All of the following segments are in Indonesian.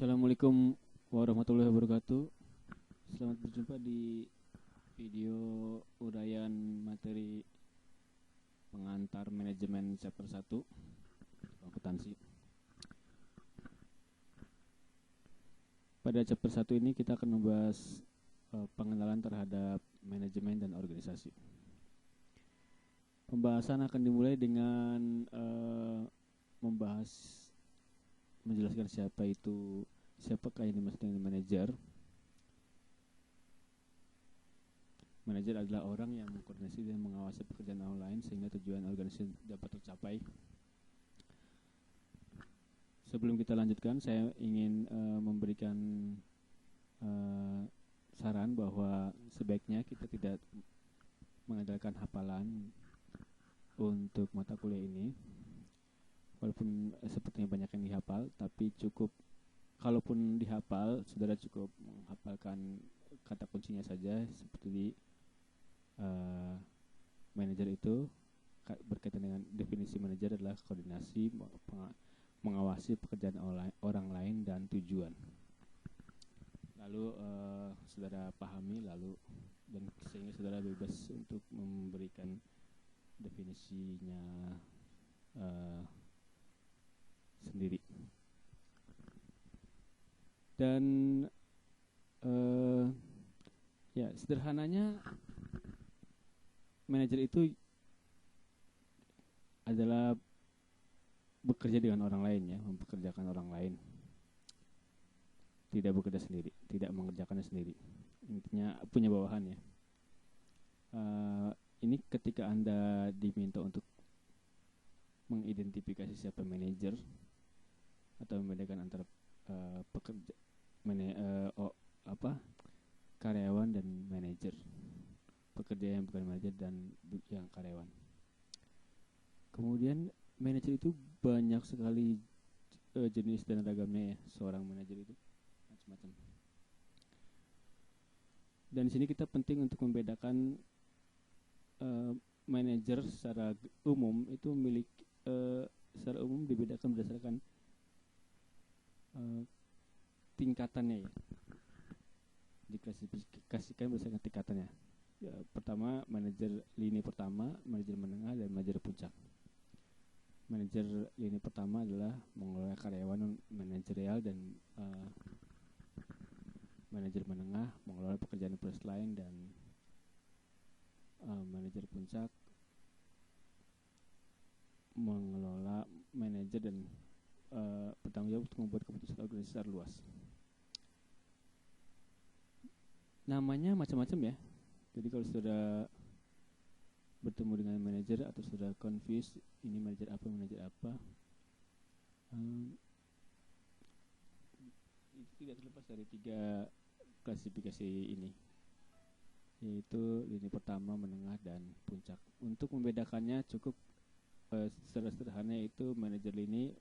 Assalamualaikum warahmatullahi wabarakatuh. Selamat berjumpa di video uraian materi pengantar manajemen chapter 1 akuntansi. Pada chapter 1 ini kita akan membahas pengenalan terhadap manajemen dan organisasi. Pembahasan akan dimulai dengan menjelaskan siapakah yang dimaksud dengan manajer. Manajer adalah orang yang mengkoordinasi dan mengawasi pekerjaan orang lain sehingga tujuan organisasi dapat tercapai. Sebelum kita lanjutkan, saya ingin memberikan saran bahwa sebaiknya kita tidak mengandalkan hafalan untuk mata kuliah ini. Walaupun sepertinya banyak yang dihafal, tapi kalaupun dihafal, saudara cukup menghafalkan kata kuncinya saja, seperti manajer itu berkaitan dengan definisi manajer adalah koordinasi, mengawasi pekerjaan orang lain dan tujuan. Lalu saudara pahami dan sehingga saudara bebas untuk memberikan definisinya sendiri. Dan sederhananya manajer itu adalah bekerja dengan orang lain, ya, mempekerjakan orang lain, tidak bekerja sendiri, tidak mengerjakannya sendiri. Intinya punya bawahan, ya. Ini ketika Anda diminta untuk mengidentifikasi siapa manajer atau membedakan antara karyawan dan manajer, pekerja yang bukan manajer dan yang karyawan. Kemudian manajer itu banyak sekali jenis dan ragamnya, ya. Seorang manajer itu macam-macam. Dan di sini kita penting untuk membedakan manajer secara umum itu secara umum dibedakan berdasarkan tingkatannya, ya. Diklasifikasikan berdasarkan tingkatannya. Ya, pertama manajer lini pertama, manajer menengah, dan manajer puncak. Manajer lini pertama adalah mengelola karyawan manajerial, dan manajer menengah mengelola pekerjaan first line, dan manajer puncak mengelola manajer dan bertanggung jawab untuk membuat keputusan organisasi secara luas. Namanya macam-macam, ya. Jadi kalau sudah bertemu dengan manajer atau sudah confused, ini manajer apa, itu tidak terlepas dari 3 klasifikasi ini, yaitu lini pertama, menengah, dan puncak. Untuk membedakannya cukup secara sederhana, yaitu manajer lini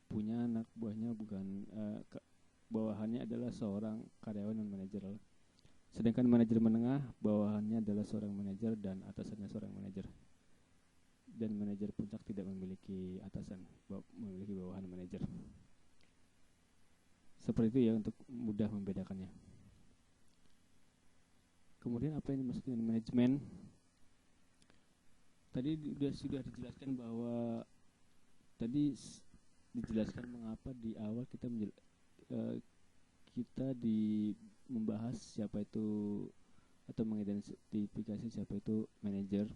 punya anak buahnya bukan bawahannya adalah seorang karyawan dan manajer. Sedangkan manajer menengah bawahannya adalah seorang manajer dan atasannya seorang manajer. Dan manajer puncak tidak memiliki atasan, memiliki bawahan manajer. Seperti itu, ya, untuk mudah membedakannya. Kemudian apa yang dimaksud dengan manajemen? Tadi sudah dijelaskan bahwa dijelaskan mengapa di awal kita membahas siapa itu atau mengidentifikasi siapa itu manajer.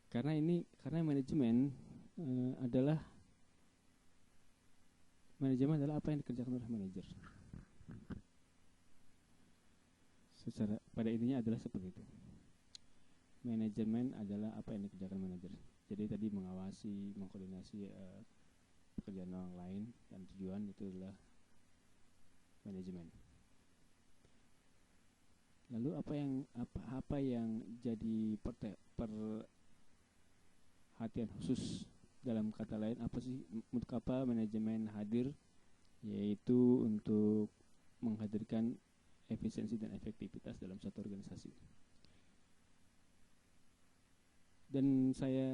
Karena manajemen adalah apa yang dikerjakan oleh manajer. Pada intinya adalah seperti itu. Manajemen adalah apa yang dikerjakan manajer. Jadi tadi mengawasi, mengkoordinasi pekerjaan orang lain dan tujuan, itu adalah manajemen. Lalu apa yang jadi perhatian khusus? Dalam kata lain, untuk apa manajemen hadir? Yaitu untuk menghadirkan efisiensi dan efektivitas dalam suatu organisasi. Dan saya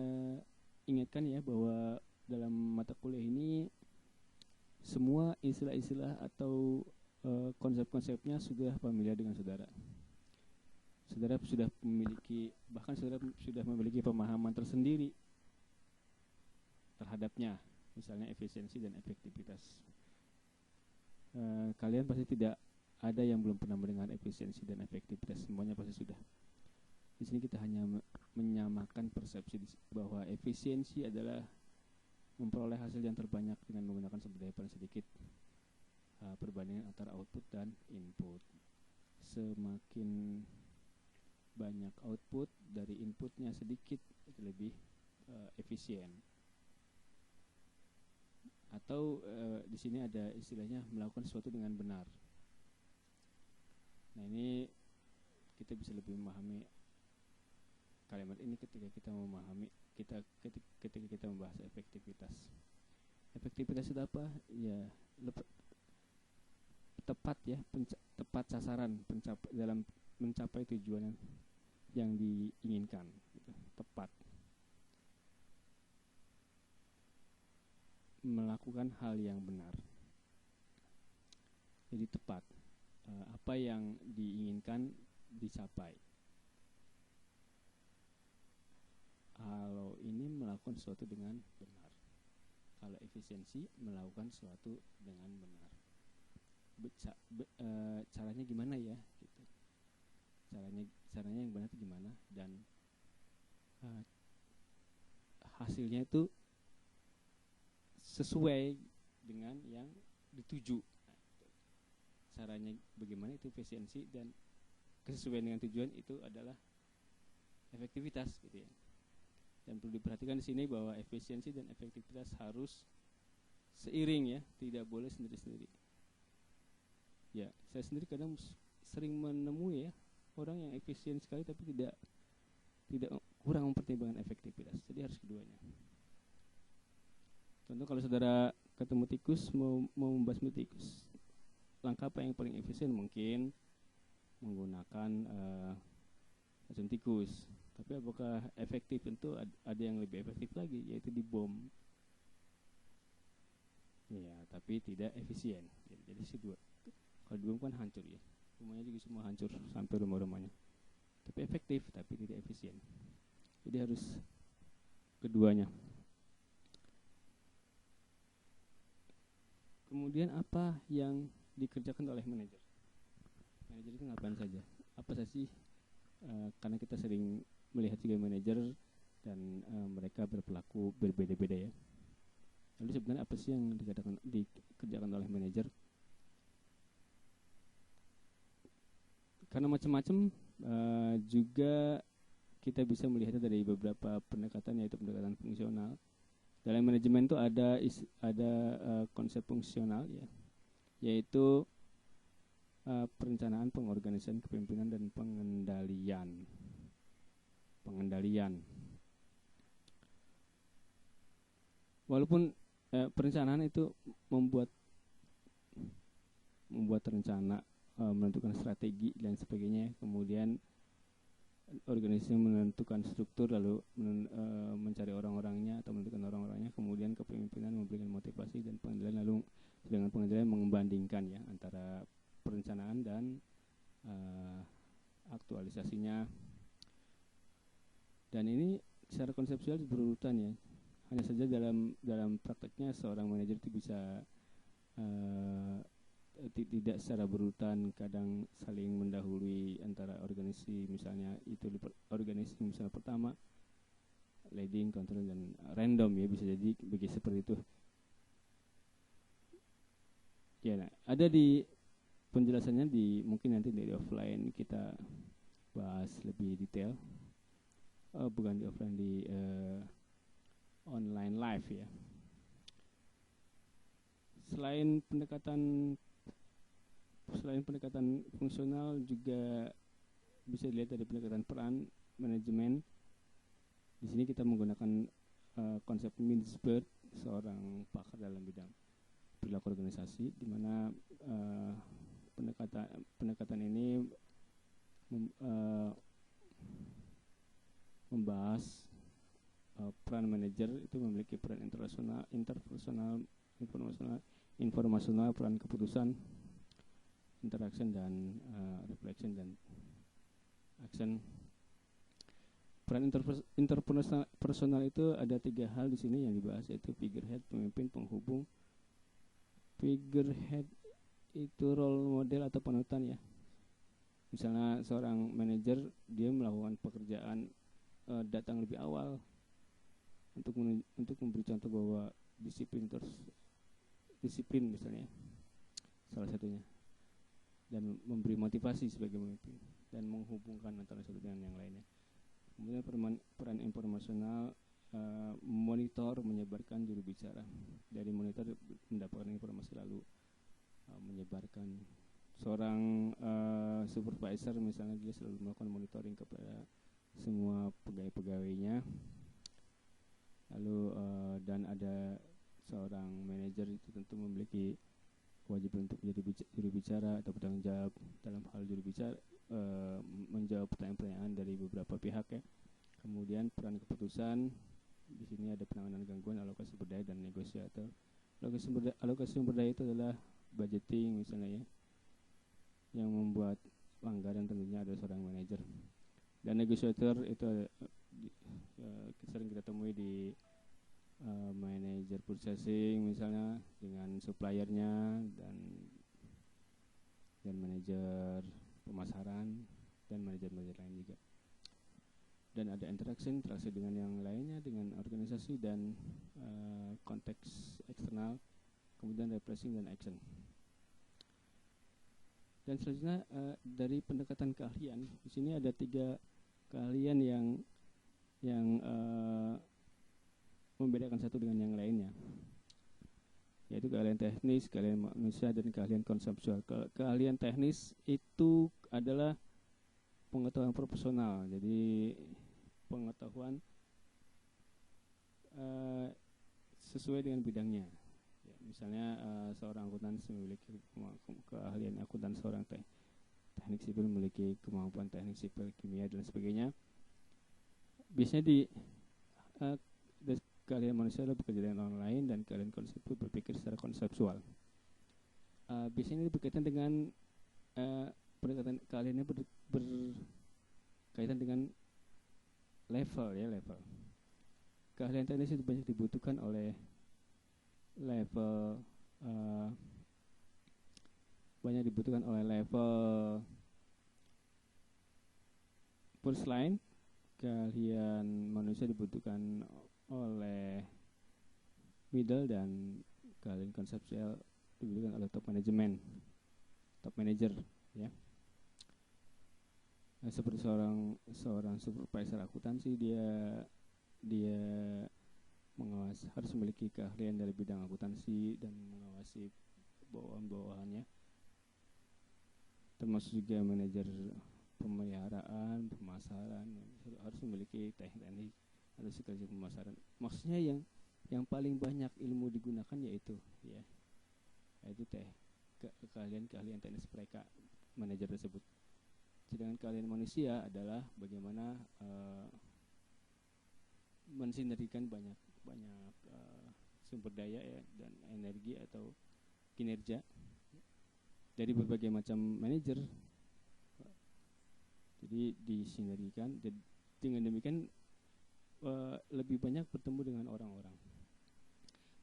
ingatkan, ya, bahwa dalam mata kuliah ini semua istilah-istilah atau konsep-konsepnya sudah familiar dengan saudara. Saudara sudah memiliki, bahkan saudara sudah memiliki pemahaman tersendiri terhadapnya, misalnya efisiensi dan efektivitas. Kalian pasti tidak ada yang belum pernah mendengar efisiensi dan efektivitas, semuanya pasti sudah. Di sini kita hanya menyamakan persepsi bahwa efisiensi adalah memperoleh hasil yang terbanyak dengan menggunakan sumber daya paling sedikit, perbandingan antara output dan input. Semakin banyak output dari inputnya sedikit, itu lebih efisien. Atau di sini ada istilahnya melakukan sesuatu dengan benar. Nah, ini kita bisa lebih memahami kalimat ini ketika kita memahami ketika kita membahas efektivitas. Efektivitas itu apa? Ya, tepat ya, tepat sasaran dalam mencapai tujuan yang diinginkan, gitu. Tepat melakukan hal yang benar. Jadi tepat, apa yang diinginkan dicapai. Kalau ini melakukan sesuatu dengan benar. Kalau efisiensi melakukan sesuatu dengan benar. Caranya gimana ya? Gitu. Caranya yang benar itu gimana? Dan hasilnya itu sesuai dengan yang dituju. Caranya bagaimana itu efisiensi, dan kesesuaian dengan tujuan itu adalah efektivitas, gitu ya. Dan perlu diperhatikan di sini bahwa efisiensi dan efektivitas harus seiring ya, tidak boleh sendiri-sendiri. Ya, saya sendiri kadang sering menemui ya orang yang efisien sekali tapi tidak kurang mempertimbangkan efektivitas. Jadi harus keduanya. Contoh kalau saudara ketemu tikus, mau membasmi tikus, langkah apa yang paling efisien? Mungkin menggunakan racun tikus. Tapi apakah efektif? Tentu ada yang lebih efektif lagi, yaitu dibom. Ya, tapi tidak efisien. Jadi dua. Kalau dibom kan hancur ya, rumahnya juga semua hancur sampai rumah-rumahnya. Tapi efektif, tapi tidak efisien. Jadi harus keduanya. Kemudian apa yang dikerjakan oleh manajer? Manajer itu ngapain saja? Apa sih? Karena kita sering melihat juga manajer dan mereka berperilaku berbeda-beda ya. Lalu sebenarnya apa sih yang dikerjakan oleh manajer? Karena macam-macam, juga kita bisa melihatnya dari beberapa pendekatan, yaitu pendekatan fungsional. Dalam manajemen itu ada konsep fungsional ya, yaitu perencanaan, pengorganisasian, kepemimpinan, dan pengendalian. Walaupun perencanaan itu membuat rencana, menentukan strategi dan sebagainya, kemudian organisasi menentukan struktur, lalu mencari orang-orangnya atau menentukan orang-orangnya, kemudian kepemimpinan memberikan motivasi, dan pengendalian, lalu dengan pengendalian mengembandingkan ya antara perencanaan dan aktualisasinya. Dan ini secara konseptual berurutan ya. Hanya saja dalam prakteknya seorang manajer itu bisa tidak secara berurutan, kadang saling mendahului antara organisasi, misalnya itu organisasi misalnya pertama leading, control, dan random ya, bisa jadi begitu seperti itu. Ya, nah, ada di penjelasannya mungkin nanti dari offline kita bahas lebih detail. Bukan di offline, di online live ya. Selain pendekatan fungsional, juga bisa dilihat dari pendekatan peran manajemen. Di sini kita menggunakan konsep Mintzberg, seorang pakar dalam bidang perilaku organisasi, di mana pendekatan ini membahas peran manajer itu memiliki peran interpersonal, informasional, informasional, peran keputusan, interaction dan reflection dan action. Peran interpersonal itu ada 3 hal di sini yang dibahas, yaitu figurehead, pemimpin, penghubung. Figurehead itu role model atau panutan ya. Misalnya seorang manajer, dia melakukan pekerjaan datang lebih awal untuk memberi contoh bahwa disiplin misalnya salah satunya, dan memberi motivasi sebagai pemimpin dan menghubungkan antara satu dengan yang lainnya. Kemudian peran informasional, monitor, menyebarkan juru bicara. Dari monitor mendapatkan informasi lalu menyebarkan. Seorang supervisor misalnya, dia selalu melakukan monitoring kepada semua pegawai-pegawainya. Lalu dan ada seorang manajer itu tentu memiliki kewajiban untuk menjadi juru bicara atau bertanggung jawab dalam hal juru bicara, menjawab pertanyaan-pertanyaan dari beberapa pihak ya. Kemudian peran keputusan, di sini ada penanganan gangguan, alokasi sumber daya, dan negosiator. Alokasi sumber daya itu adalah budgeting misalnya ya, yang membuat anggaran tentunya ada seorang manajer. Dan negosiator itu sering kita temui di manajer purchasing misalnya dengan suppliernya, dan manajer pemasaran dan manajer lain juga. Dan ada interaksi dengan yang lainnya, dengan organisasi dan konteks eksternal. Kemudian refreshing dan action. Dan selanjutnya dari pendekatan keahlian, di sini ada 3 keahlian yang membedakan satu dengan yang lainnya, yaitu keahlian teknis, keahlian manusia, dan keahlian konseptual. Keahlian teknis itu adalah pengetahuan profesional, jadi pengetahuan sesuai dengan bidangnya. Ya, misalnya seorang akuntansi memiliki keahlian akuntan, seorang teknik sipil memiliki kemampuan teknik sipil, kimia, dan sebagainya. Biasanya keahlian manusia adalah bekerja dengan orang lain, dan keahlian konseptual berpikir secara konseptual. Biasanya ini berkaitan dengan pendekatan keahliannya berkaitan dengan level. Keahlian teknis itu banyak dibutuhkan oleh level first line. Keahlian manusia dibutuhkan oleh middle, dan keahlian konseptual dibutuhkan oleh top manager ya. Seperti seorang supervisor akuntansi, dia harus memiliki keahlian dari bidang akuntansi dan mengawasi bawahan-bawahannya, termasuk juga manajer pemeliharaan, pemasaran, harus memiliki teknik atau psikologi pemasaran. Maksudnya yang paling banyak ilmu digunakan yaitu keahlian teknis mereka, manajer tersebut. Sedangkan keahlian manusia adalah bagaimana mensinergikan banyak sumber daya ya, dan energi atau kinerja dari berbagai macam manajer. Jadi disinergikan, dengan demikian lebih banyak bertemu dengan orang-orang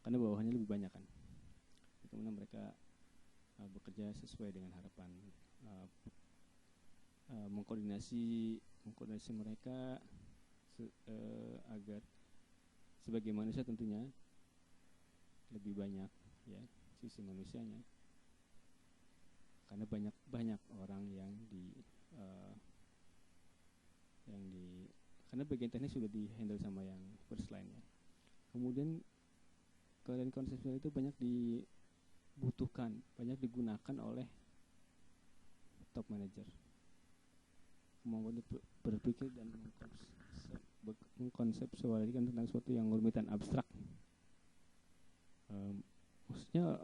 karena bawahannya lebih banyak kan. Kemudian mereka bekerja sesuai dengan harapan, mengkoordinasi mereka agar sebagai manusia tentunya lebih banyak ya sisi manusianya, karena banyak orang yang karena bagian teknis sudah di handle sama yang first line ya. Kemudian keahlian konseptual itu banyak digunakan oleh top manager. Kemampuan berpikir dan mengkonseptualisasikan tentang sesuatu yang rumit dan abstrak. Maksudnya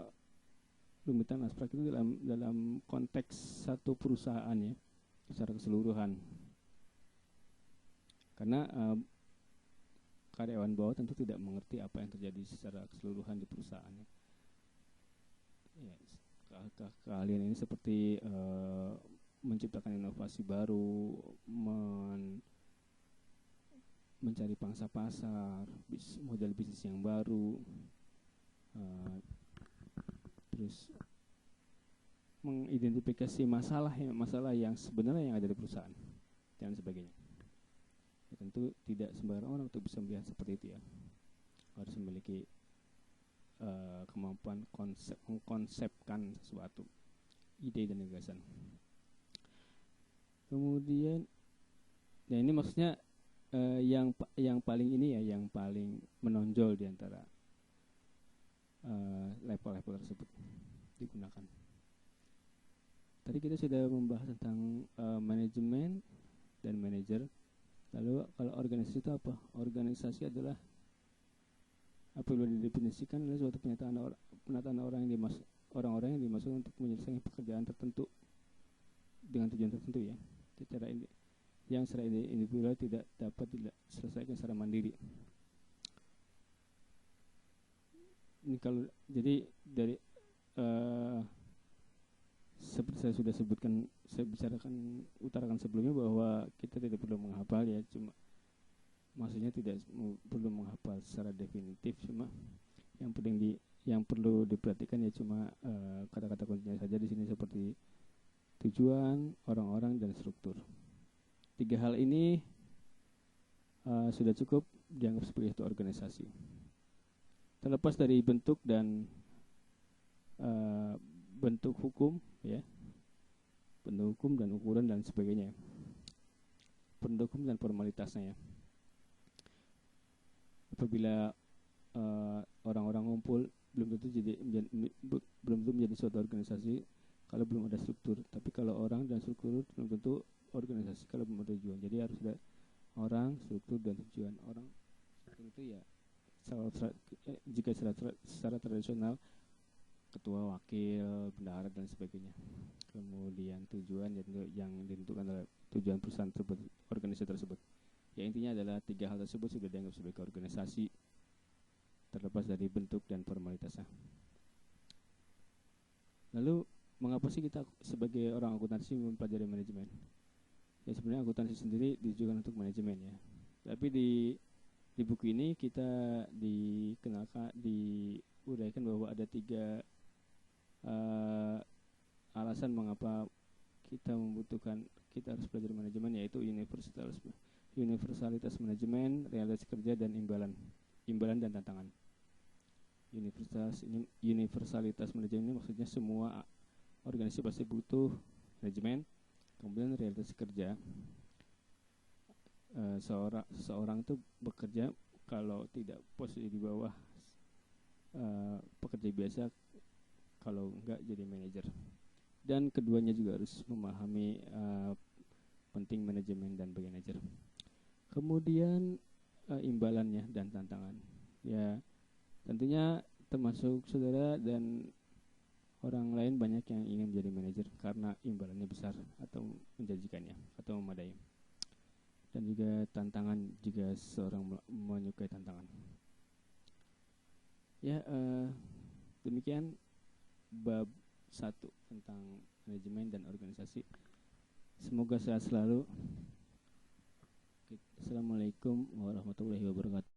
rumit dan abstrak itu dalam konteks satu perusahaan ya, secara keseluruhan. Karena karyawan bawah tentu tidak mengerti apa yang terjadi secara keseluruhan di perusahaan. Ya, keahlian ini seperti menciptakan inovasi baru, mencari pangsa pasar, model bisnis yang baru, uh, terus mengidentifikasi masalah yang sebenarnya yang ada di perusahaan dan sebagainya. Ya, tentu tidak sembarang orang untuk bisa melihat seperti itu ya. Harus memiliki kemampuan mengkonsepkan sesuatu, ide dan gagasan. Kemudian, nah ini maksudnya yang paling ini ya, yang paling menonjol di antara level-level tersebut digunakan. Tadi kita sudah membahas tentang manajemen dan manajer. Lalu kalau organisasi itu apa? Organisasi adalah apabila didefinisikan adalah suatu penataan orang-orang yang dimaksud untuk menyelesaikan pekerjaan tertentu dengan tujuan tertentu ya. Yang secara individual tidak dapat diselesaikan secara mandiri. Ini kalau jadi dari seperti saya sudah sebutkan, saya utarakan sebelumnya bahwa kita tidak perlu menghafal ya, cuma maksudnya tidak perlu menghafal secara definitif, cuma yang perlu diperhatikan ya cuma kata-kata kuncinya saja di sini seperti tujuan, orang-orang dan struktur. 3 hal ini sudah cukup dianggap sebagai satu organisasi. Terlepas dari bentuk dan bentuk hukum ya, bentuk hukum dan ukuran dan sebagainya, bentuk hukum dan formalitasnya ya. Apabila orang-orang ngumpul belum tentu menjadi suatu organisasi kalau belum ada struktur. Tapi kalau orang dan struktur belum tentu organisasi kalau belum ada tujuan. Jadi harus ada orang, struktur dan tujuan. Orang struktur itu ya jika secara tradisional ketua, wakil, bendahara dan sebagainya. Kemudian tujuan yang ditentukan oleh tujuan perusahaan tersebut, organisasi tersebut. Ya intinya adalah 3 hal tersebut sudah dianggap sebagai organisasi terlepas dari bentuk dan formalitasnya. Lalu mengapa sih kita sebagai orang akuntansi mempelajari manajemen? Ya sebenarnya akuntansi sendiri ditujukan untuk manajemen ya. Tapi di buku ini kita diuraikan bahwa ada 3 alasan mengapa kita harus belajar manajemen, yaitu universalitas manajemen, realitas kerja dan imbalan dan tantangan. Universalitas manajemen ini maksudnya semua organisasi pasti butuh manajemen. Kemudian realitas kerja, seseorang itu bekerja kalau tidak posisi di bawah pekerja biasa, kalau enggak jadi manajer. Dan keduanya juga harus memahami penting manajemen dan bagi manajer. Kemudian imbalannya dan tantangan. Ya, tentunya termasuk saudara dan orang lain banyak yang ingin menjadi manajer karena imbalannya besar atau menjanjikannya atau memadai. Dan juga tantangan jika seorang menyukai tantangan. Ya, demikian bab 1 tentang manajemen dan organisasi. Semoga sehat selalu. Assalamualaikum warahmatullahi wabarakatuh.